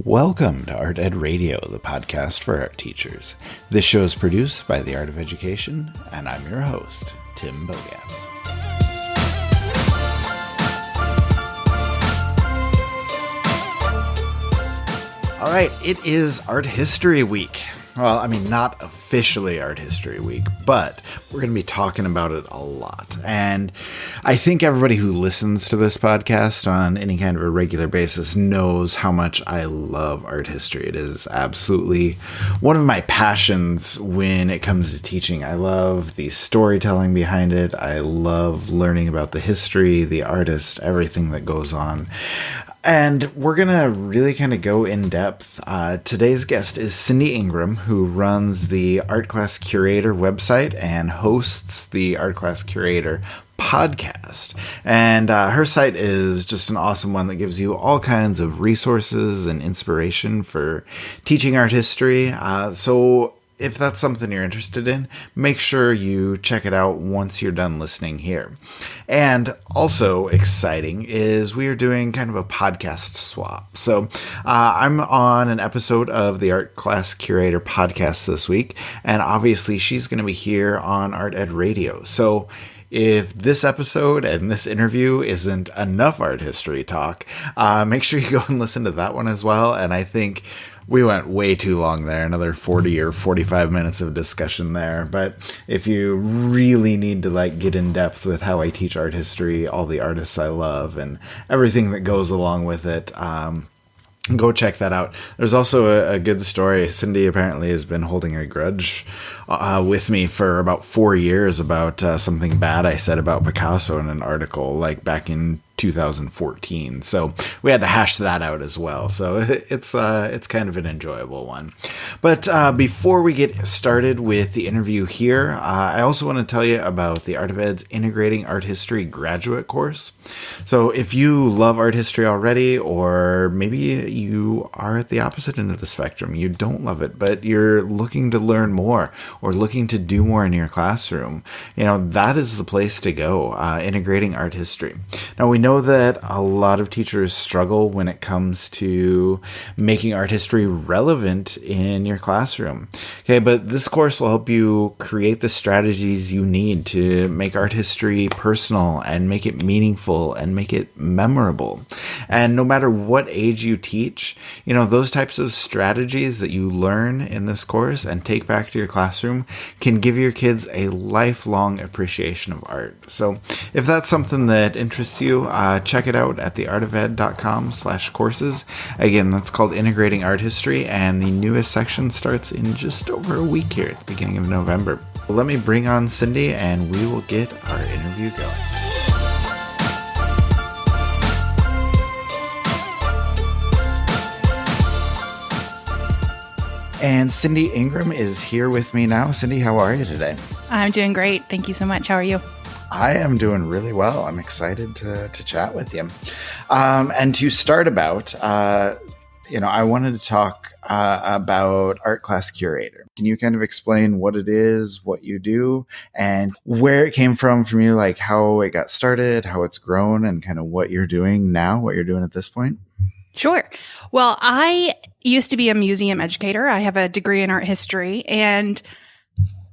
Welcome to Art Ed Radio, the podcast for art teachers. This show is produced by the Art of Education, and I'm your host, Tim Bogatz. All right, it is Art History Week. Well, I mean, not officially Art History Week, but we're going to be talking about it a lot. And I think everybody who listens to this podcast on any kind of a regular basis knows how much I love art history. It is absolutely one of my passions when it comes to teaching. I love the storytelling behind it. I love learning about the history, the artist, everything that goes on. And we're going to really kind of go in depth. Today's guest is Cindy Ingram, who runs the Art Class Curator website and hosts the Art Class Curator podcast. And her site is just an awesome one that gives you all kinds of resources and inspiration for teaching art history. So if that's something you're interested in, make sure you check it out once you're done listening here. And also exciting is we are doing kind of a podcast swap. So I'm on an episode of the Art Class Curator podcast this week, and obviously she's going to be here on Art Ed Radio. So if this episode and this interview isn't enough art history talk, make sure you go and listen to that one as well. And I think we went way too long there, another 40 or 45 minutes of discussion there. But if you really need to get in depth with how I teach art history, all the artists I love, and everything that goes along with it, go check that out. There's also a good story. Cindy apparently has been holding a grudge with me for about 4 years about something bad I said about Picasso in an article back in 2014. So we had to hash that out as well. So it's kind of an enjoyable one. But before we get started with the interview here, I also want to tell you about the Art of Ed's Integrating Art History graduate course. So if you love art history already, or maybe you are at the opposite end of the spectrum, you don't love it, but you're looking to learn more or looking to do more in your classroom, that is the place to go, Integrating Art History. Now, we know that a lot of teachers struggle when it comes to making art history relevant in your classroom. Okay, but this course will help you create the strategies you need to make art history personal and make it meaningful and make it memorable. And no matter what age you teach, those types of strategies that you learn in this course and take back to your classroom can give your kids a lifelong appreciation of art. So if that's something that interests you, check it out at theartofed.com/courses. Again, that's called Integrating Art History, and the newest section starts in just over a week here at the beginning of November. Let me bring on Cindy, and we will get our interview going. And Cindy Ingram is here with me now. Cindy, how are you today? I'm doing great. Thank you so much. How are you? I am doing really well. I'm excited to chat with you. And to start about, I wanted to talk about Art Class Curator. Can you kind of explain what it is, what you do, and where it came from you, how it got started, how it's grown, and kind of what you're doing now, what you're doing at this point? Sure. Well, I used to be a museum educator. I have a degree in art history, and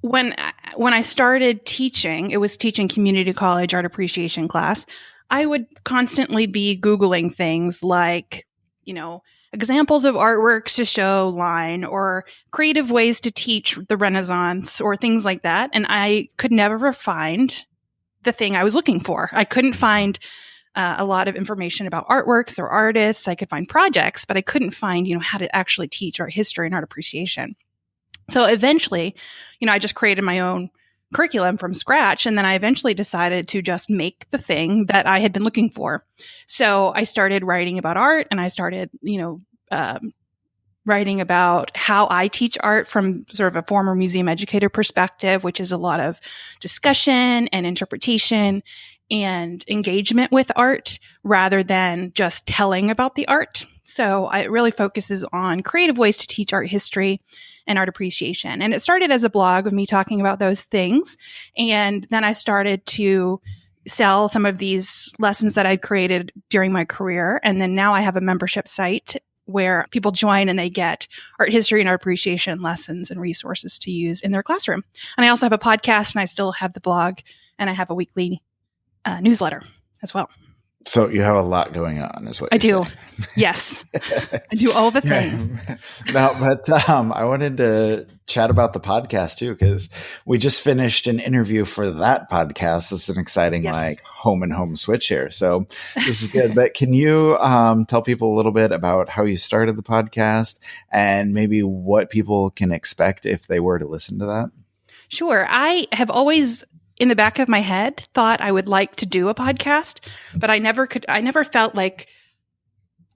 when I started teaching, it was teaching community college art appreciation class. I would constantly be Googling things like, examples of artworks to show line, or creative ways to teach the Renaissance, or things like that. And I could never find the thing I was looking for. I couldn't find a lot of information about artworks or artists. I could find projects, but I couldn't find, how to actually teach art history and art appreciation. So eventually, I just created my own curriculum from scratch. And then I eventually decided to just make the thing that I had been looking for. So I started writing about art, and I started, writing about how I teach art from sort of a former museum educator perspective, which is a lot of discussion and interpretation and engagement with art rather than just telling about the art. So it really focuses on creative ways to teach art history and art appreciation. And it started as a blog of me talking about those things. And then I started to sell some of these lessons that I'd created during my career. And then now I have a membership site where people join and they get art history and art appreciation lessons and resources to use in their classroom. And I also have a podcast, and I still have the blog, and I have a weekly newsletter as well. So you have a lot going on, is what I you're do. Yes. I do all the things. No, but I wanted to chat about the podcast too, because we just finished an interview for that podcast. It's an exciting home and home switch here. So this is good. But can you tell people a little bit about how you started the podcast and maybe what people can expect if they were to listen to that? Sure. I have always, in the back of my head, thought I would like to do a podcast, but I never felt like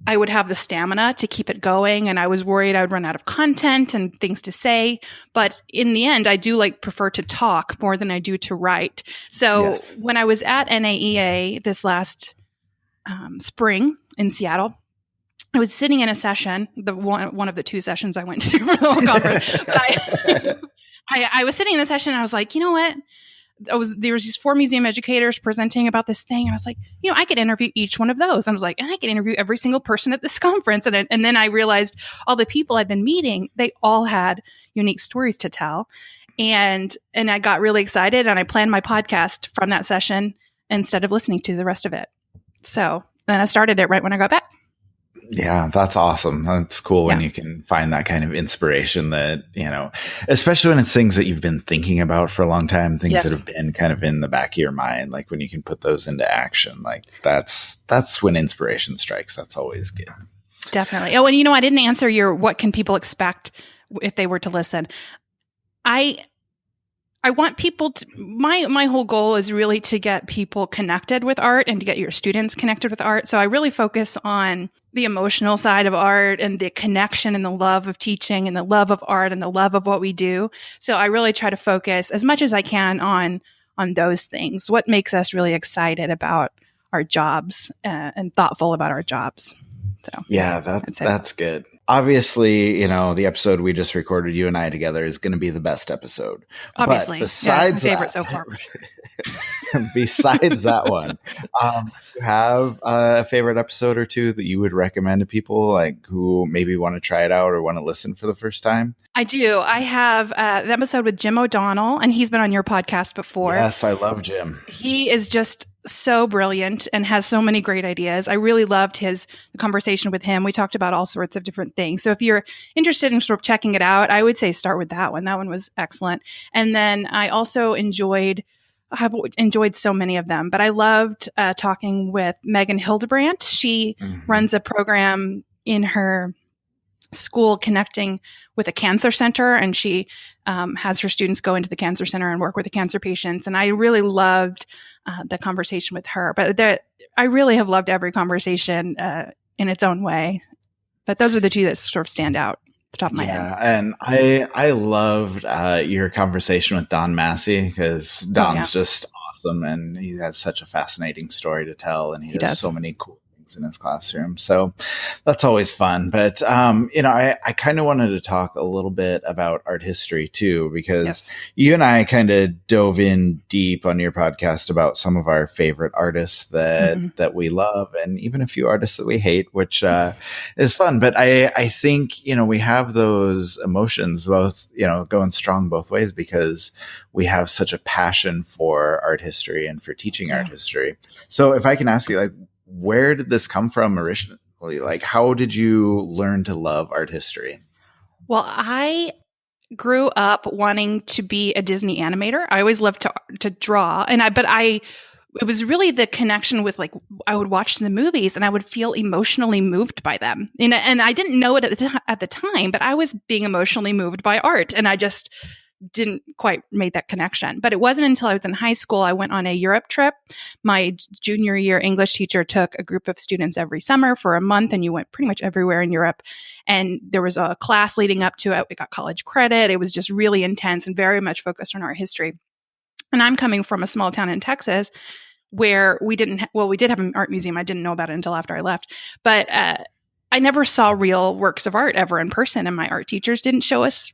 I would have the stamina to keep it going. And I was worried I would run out of content and things to say. But in the end, I do prefer to talk more than I do to write. So when I was at NAEA this last spring in Seattle, I was sitting in a session, one of the two sessions I went to for the whole conference. But I was sitting in the session and I was like, you know what? There was these 4 museum educators presenting about this thing. And I was like, I could interview each one of those. I was like, and I could interview every single person at this conference. And then I realized all the people I'd been meeting, they all had unique stories to tell. And I got really excited, and I planned my podcast from that session instead of listening to the rest of it. So then I started it right when I got back. Yeah, that's awesome. That's cool when you can find that kind of inspiration that, especially when it's things that you've been thinking about for a long time, things that have been kind of in the back of your mind, like when you can put those into action, that's when inspiration strikes. That's always good. Definitely. Oh, and I didn't answer your, what can people expect if they were to listen? I want people to, my whole goal is really to get people connected with art and to get your students connected with art. So I really focus on the emotional side of art and the connection and the love of teaching and the love of art and the love of what we do. So I really try to focus as much as I can on those things. What makes us really excited about our jobs and thoughtful about our jobs. So yeah, that's good. Obviously, the episode we just recorded, you and I together, is going to be the best episode. Obviously. But besides my favorite so far. Besides that one, you have a favorite episode or two that you would recommend to people who maybe want to try it out or want to listen for the first time? I do. I have the episode with Jim O'Donnell, and he's been on your podcast before. Yes, I love Jim. He is just so brilliant and has so many great ideas. I really loved the conversation with him. We talked about all sorts of different things. So if you're interested in sort of checking it out, I would say start with that one. That one was excellent. And then I also have enjoyed so many of them, but I loved talking with Megan Hildebrandt. She runs a program in her school connecting with a cancer center, and she has her students go into the cancer center and work with the cancer patients. And I really loved the conversation with her. But I really have loved every conversation in its own way. But those are the two that sort of stand out at the top of my head. Yeah, and I loved your conversation with Don Massey, because Don's just awesome, and he has such a fascinating story to tell, and he does so many cool things in his classroom. So that's always fun. But, I kind of wanted to talk a little bit about art history too, because you and I kind of dove in deep on your podcast about some of our favorite artists that we love, and even a few artists that we hate, which is fun. But I think, we have those emotions both, going strong both ways, because we have such a passion for art history and for teaching art history. So if I can ask you, where did this come from originally? How did you learn to love art history? Well, I grew up wanting to be a Disney animator. I always loved to draw, it was really the connection with I would watch the movies and I would feel emotionally moved by them. And I didn't know it at the time, but I was being emotionally moved by art, and I just didn't quite make that connection. But it wasn't until I was in high school, I went on a Europe trip. My junior year English teacher took a group of students every summer for a month, and you went pretty much everywhere in Europe. And there was a class leading up to it. We got college credit. It was just really intense and very much focused on art history. And I'm coming from a small town in Texas where we did have an art museum. I didn't know about it until after I left. But I never saw real works of art ever in person, and my art teachers didn't show us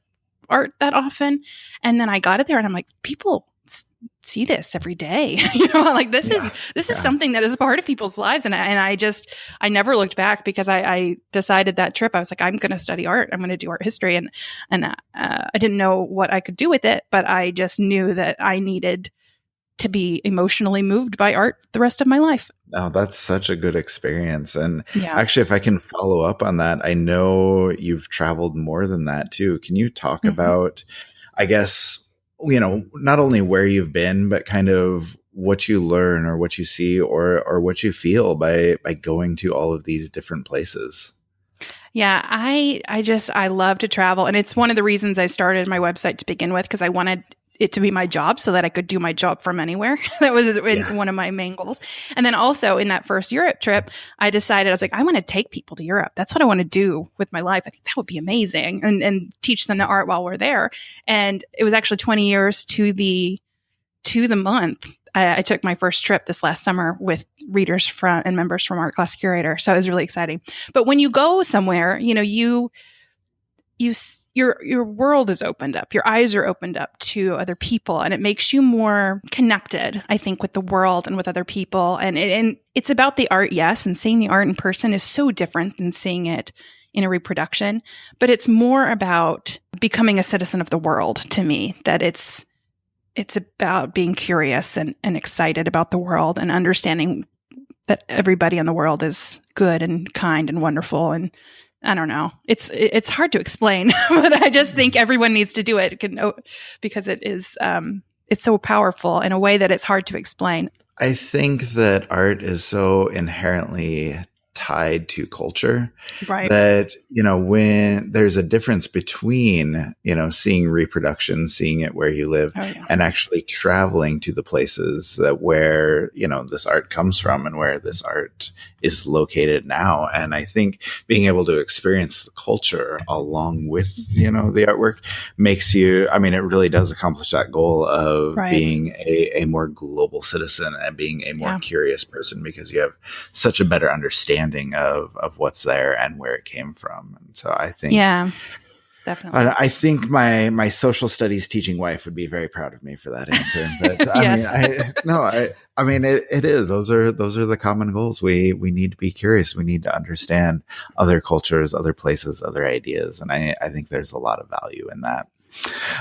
art that often. And then I got it there, and I'm like, people see this every day. You know, like this is something that is a part of people's lives. And I never looked back, because I decided that trip, I was like, I'm going to study art. I'm going to do art history. And I didn't know what I could do with it, but I just knew that I needed to be emotionally moved by art the rest of my life. Oh, that's such a good experience. And Yeah. actually, if I can follow up on that, I know you've traveled more than that too. Can you talk about, I guess, you know, not only where you've been, but kind of what you learn or what you see or what you feel by going to all of these different places? Yeah, I love to travel. And it's one of the reasons I started my website to begin with, because I wanted it to be my job so that I could do my job from anywhere. That was one of my main goals. And then also in that first Europe trip, I decided, I was like, I want to take people to Europe. That's what I want to do with my life. I think that would be amazing, and teach them the art while we're there. And it was actually 20 years to the month. I took my first trip this last summer with readers and members from Art Class Curator. So it was really exciting. But when you go somewhere, you know, your world is opened up, your eyes are opened up to other people, and it makes you more connected, I think, with the world and with other people. And it's about the art, yes, and seeing the art in person is so different than seeing it in a reproduction. But it's more about becoming a citizen of the world to me, that it's about being curious and excited about the world, and understanding that everybody in the world is good and kind and wonderful. And I don't know. It's hard to explain, but I just think everyone needs to do it, because it is it's so powerful in a way that it's hard to explain. I think that art is so inherently tied to culture, right? That, you know, when there's a difference between, you know, seeing reproduction, seeing it where you live, and actually traveling to the places where, you know, this art comes from and where this art is located now. And I think being able to experience the culture along with, you know, the artwork makes you, I mean, it really does accomplish that goal of being a more global citizen and being a more curious person, because you have such a better understanding of what's there and where it came from. And so I think, definitely. I think my social studies teaching wife would be very proud of me for that answer. But I mean, it is. Those are the common goals. We need to be curious. We need to understand other cultures, other places, other ideas, and I think there's a lot of value in that.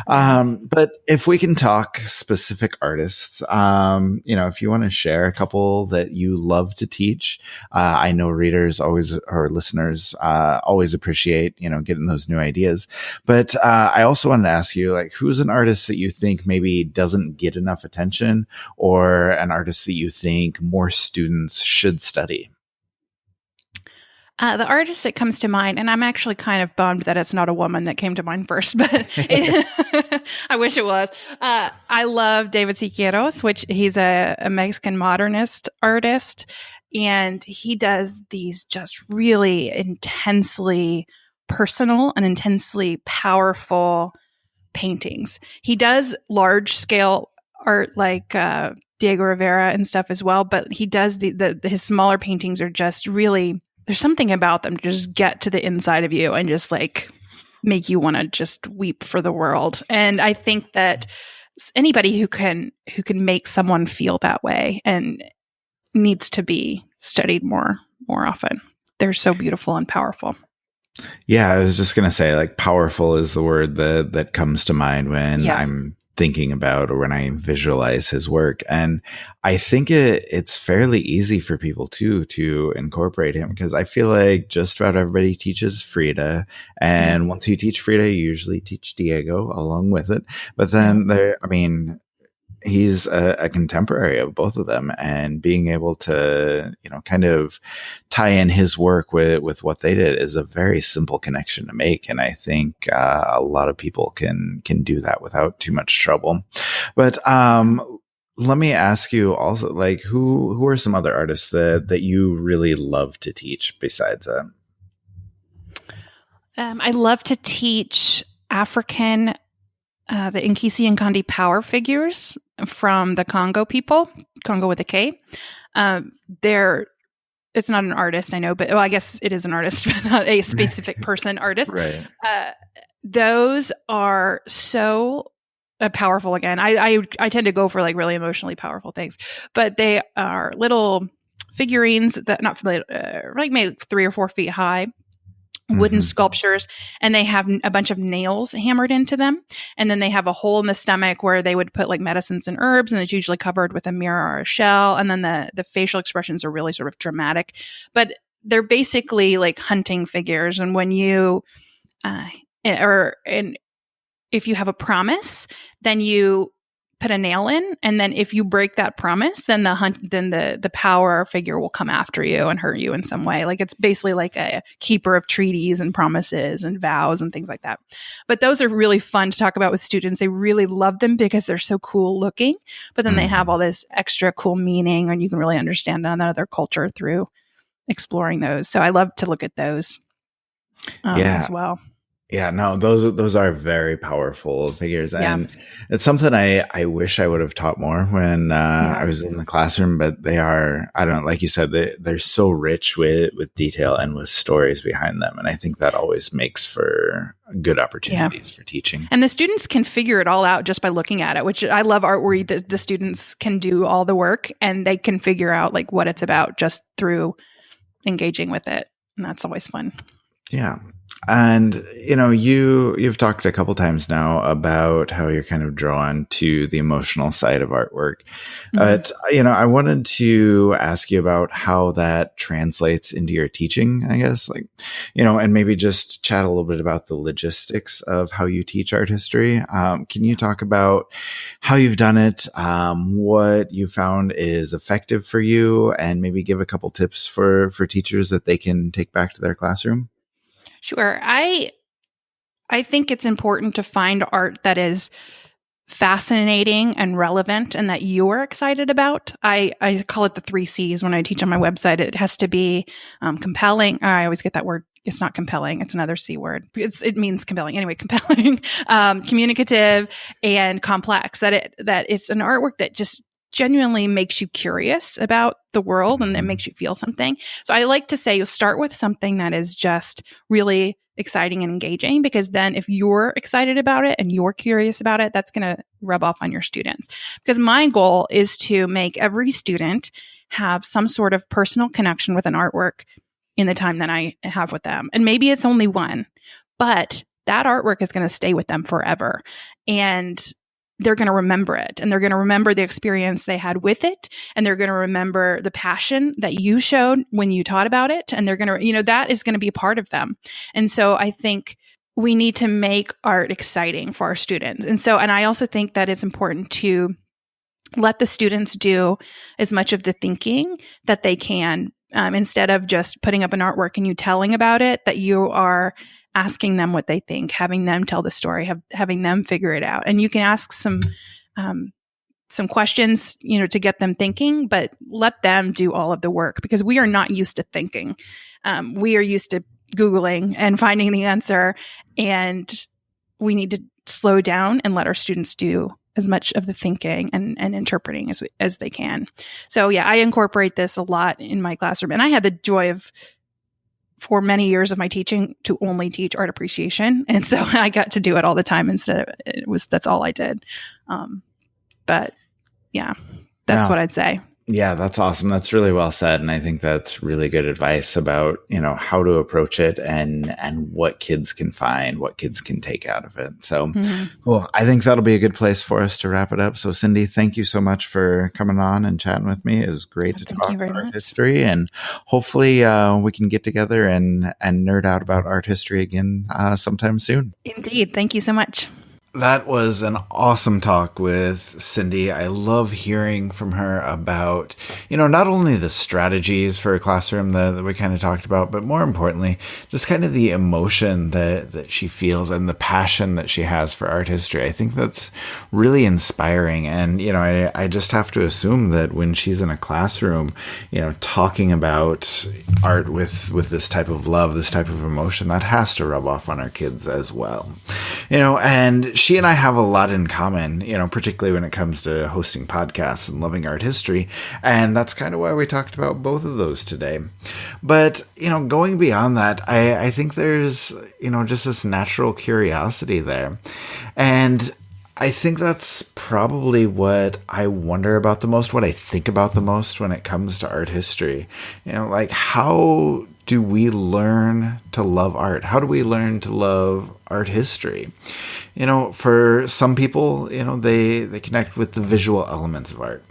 But if we can talk specific artists, you know, if you want to share a couple that you love to teach, I know readers always, or listeners, always appreciate, you know, getting those new ideas. But, I also wanted to ask you, like, who's an artist that you think maybe doesn't get enough attention, or an artist that you think more students should study? The artist that comes to mind, and I'm actually kind of bummed that it's not a woman that came to mind first, but I wish it was. I love David Siqueiros, which he's a Mexican modernist artist, and he does these just really intensely personal and intensely powerful paintings. He does large scale art like Diego Rivera and stuff as well, but he does his smaller paintings are just really, there's something about them to just get to the inside of you and just like make you want to just weep for the world. And I think that anybody who can make someone feel that way and needs to be studied more often. They're so beautiful and powerful. Yeah, I was just going to say, like, powerful is the word that comes to mind when I'm thinking about or when I visualize his work. And I think it's fairly easy for people to incorporate him, because I feel like just about everybody teaches Frida. And once you teach Frida, you usually teach Diego along with it. But then he's a contemporary of both of them, and being able to, you know, kind of tie in his work with what they did is a very simple connection to make. And I think a lot of people can do that without too much trouble. But let me ask you also, like, who are some other artists that you really love to teach besides that? I love to teach African the Nkisi and Kandi power figures from the Congo people, Congo with a K. It's not an artist, I know, but I guess it is an artist, but not a specific person artist. Right. Those are so powerful again. I tend to go for like really emotionally powerful things, but they are little figurines that not like maybe 3 or 4 feet high, wooden sculptures, and they have a bunch of nails hammered into them. And then they have a hole in the stomach where they would put like medicines and herbs, and it's usually covered with a mirror or a shell. And then the facial expressions are really sort of dramatic, but they're basically like hunting figures. And when you, if you have a promise, then you put a nail in, and then if you break that promise, then the power figure will come after you and hurt you in some way. Like it's basically like a keeper of treaties and promises and vows and things like that. But those are really fun to talk about with students. They really love them because they're so cool looking, but then they have all this extra cool meaning, and you can really understand another culture through exploring those. So I love to look at those as well. Yeah, no, those are very powerful figures, and it's something I wish I would have taught more when I was in the classroom. But they are, I don't know, like you said, they're so rich with detail and with stories behind them, and I think that always makes for good opportunities for teaching. And the students can figure it all out just by looking at it, which I love art where the students can do all the work and they can figure out like what it's about just through engaging with it, and that's always fun. Yeah. And, you've talked a couple times now about how you're kind of drawn to the emotional side of artwork. But, I wanted to ask you about how that translates into your teaching, I guess, and maybe just chat a little bit about the logistics of how you teach art history. Can you talk about how you've done it, what you found is effective for you, and maybe give a couple tips for teachers that they can take back to their classroom? Sure. I think it's important to find art that is fascinating and relevant and that you're excited about. I call it the 3 C's when I teach on my website. It has to be compelling. I always get that word. It's not compelling. It's another C word. It means compelling. Anyway, compelling, communicative, and complex. That it's an artwork that just genuinely makes you curious about the world and it makes you feel something. So I like to say you'll start with something that is just really exciting and engaging, because then if you're excited about it and you're curious about it, that's going to rub off on your students. Because my goal is to make every student have some sort of personal connection with an artwork in the time that I have with them. And maybe it's only one, but that artwork is going to stay with them forever. And they're going to remember it, and they're going to remember the experience they had with it. And they're going to remember the passion that you showed when you taught about it. And they're going to, that is going to be a part of them. And so I think we need to make art exciting for our students. And I also think that it's important to let the students do as much of the thinking that they can, instead of just putting up an artwork and you telling about it, that you are asking them what they think, having them tell the story, having them figure it out. And you can ask some questions, to get them thinking, but let them do all of the work, because we are not used to thinking. We are used to Googling and finding the answer, and we need to slow down and let our students do as much of the thinking and interpreting as they can. So I incorporate this a lot in my classroom, and I had the joy of, for many years of my teaching, to only teach art appreciation. And so I got to do it all the time instead of, that's all I did. But that's what I'd say. Yeah, that's awesome. That's really well said. And I think that's really good advice about, how to approach it and what kids can find, what kids can take out of it. So cool. I think that'll be a good place for us to wrap it up. So Cindy, thank you so much for coming on and chatting with me. It was great to talk about art history, and hopefully we can get together and nerd out about art history again sometime soon. Indeed. Thank you so much. That was an awesome talk with Cindy. I love hearing from her about, not only the strategies for a classroom that we kind of talked about, but more importantly, just kind of the emotion that she feels and the passion that she has for art history. I think that's really inspiring. And, I just have to assume that when she's in a classroom, talking about art with this type of love, this type of emotion, that has to rub off on our kids as well. And she and I have a lot in common, particularly when it comes to hosting podcasts and loving art history. And that's kind of why we talked about both of those today. But, going beyond that, I think there's, just this natural curiosity there. And I think that's probably what I wonder about the most, what I think about the most when it comes to art history. Like, how do we learn to love art? How do we learn to love art history? For some people, they connect with the visual elements of art.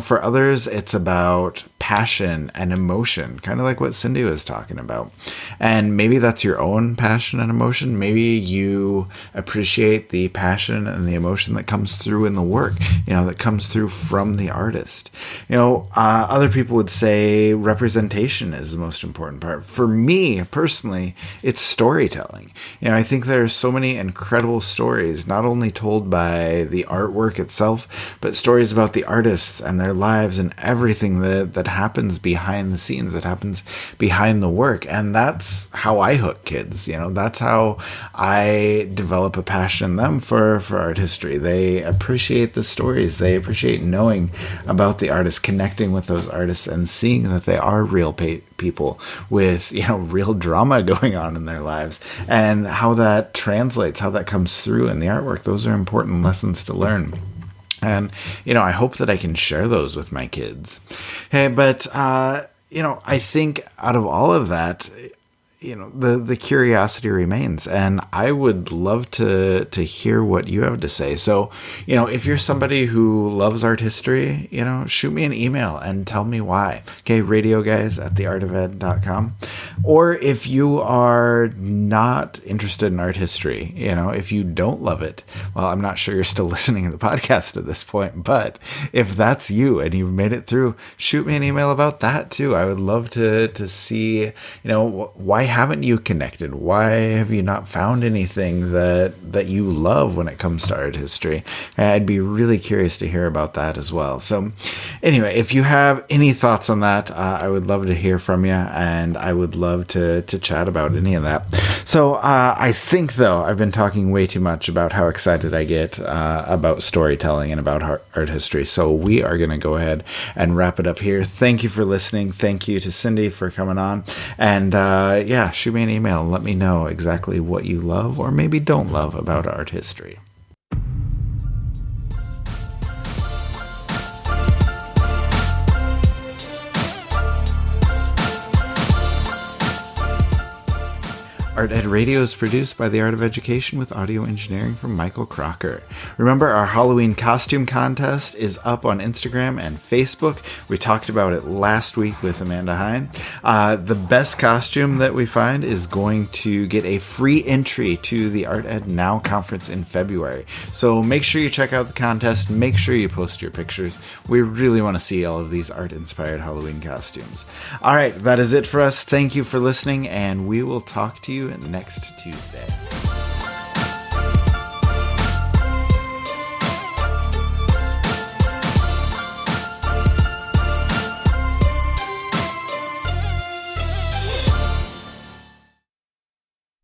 For others, it's about passion and emotion, kind of like what Cindy was talking about. And maybe that's your own passion and emotion. Maybe you appreciate the passion and the emotion that comes through in the work, that comes through from the artist. Other people would say representation is the most important part. For me, personally, it's storytelling. I think there's so many incredible stories, not only told by the artwork itself, but stories about the artists and their lives and everything that happens behind the scenes, that happens behind the work. And that's how I hook kids. That's how I develop a passion in them for art history. They appreciate the stories. They appreciate knowing about the artists, connecting with those artists, and seeing that they are real people with, real drama going on in their lives, and how that translates, how that comes through in the artwork. Those are important lessons to learn. And, I hope that I can share those with my kids. Hey, but, I think out of all of that, the curiosity remains, and I would love to hear what you have to say. So, if you're somebody who loves art history, shoot me an email and tell me why. Okay, radioguys@theartofed.com. Or if you are not interested in art history, if you don't love it, well, I'm not sure you're still listening to the podcast at this point, but if that's you and you've made it through, shoot me an email about that too. I would love to see, why haven't you connected? Why have you not found anything that you love when it comes to art history? I'd be really curious to hear about that as well. So anyway, if you have any thoughts on that, I would love to hear from you, and I would love to chat about any of that. So I think, though, I've been talking way too much about how excited I get about storytelling and about art history. So we are going to go ahead and wrap it up here. Thank you for listening. Thank you to Cindy for coming on. And shoot me an email and let me know exactly what you love or maybe don't love about art history. Art Ed Radio is produced by The Art of Education with audio engineering from Michael Crocker. Remember, our Halloween costume contest is up on Instagram and Facebook. We talked about it last week with Amanda Hine. The best costume that we find is going to get a free entry to the Art Ed Now conference in February. So make sure you check out the contest. Make sure you post your pictures. We really want to see all of these art-inspired Halloween costumes. All right, that is it for us. Thank you for listening, and we will talk to you next Tuesday.